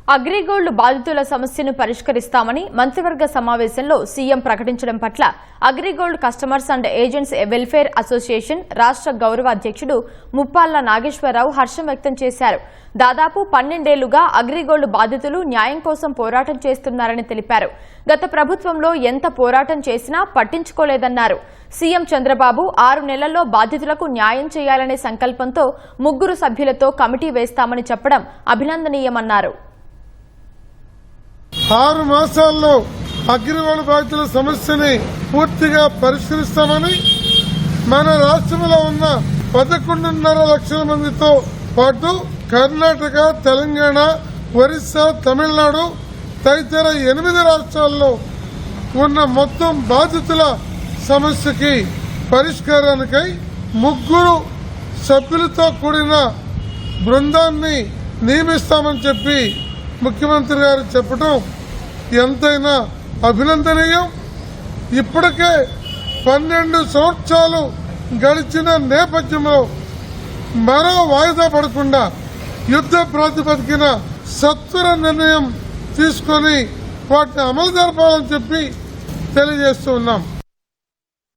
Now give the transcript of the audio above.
అగ్రిగోల్డ్ బాధితుల సమస్యను పరిష్కరిస్తామని మంత్రివర్గ సమావేశంలో సీఎం ప్రకటించడం పట్ల AgriGold customers and agents welfare association రాష్ట్ర గౌరవ అధ్యక్షుడు ముప్పాళ్ల నాగేశ్వరరావు హర్షం వ్యక్తం చేశారు. దాదాపు 12 ఏళ్లుగా అగ్రిగోల్డ్ బాధితులు న్యాయం కోసం పోరాటం చేస్తున్నారని తెలిపారు. గత ప్రభుత్వంలో ఎంత పోరాటం చేసినా పట్టించుకోలేదన్నారు. సీఎం చంద్రబాబు 6 నెలల్లో బాధితులకు న్యాయం చేయాలనే సంకల్పంతో 3 సభ్యులతో కమిటీ వేస్తామని చెప్పడం అభినందనీయమన్నారు. 6 మాసాల్లో అగ్రిగోల్డ్ బాధితుల సమస్యని పూర్తిగా పరిష్కరిస్తామని మన రాష్ట్రంలో ఉన్న 11.5 లక్షల మందితో పాటు కర్ణాటక, తెలంగాణ, ఒరిస్సా, తమిళనాడు తదితర 8 రాష్ట్రాల్లో ఉన్న మొత్తం బాధితుల సమస్యకి పరిష్కారానికై 3 సభ్యులతో కూడిన బృందాన్ని నియమిస్తామని చెప్పి ముఖ్యమంత్రి గారు చెప్పడం ఎంతైనా అభినందనీయం. ఇప్పటికే 12 సంవత్సరాలు గడిచిన నేపథ్యంలో మరో వాయిదా పడకుండా యుద్ధ ప్రాతిపదికన సత్వర నిర్ణయం తీసుకుని వాటిని అమలు జరపాలని చెప్పి తెలియజేస్తూ ఉన్నాం.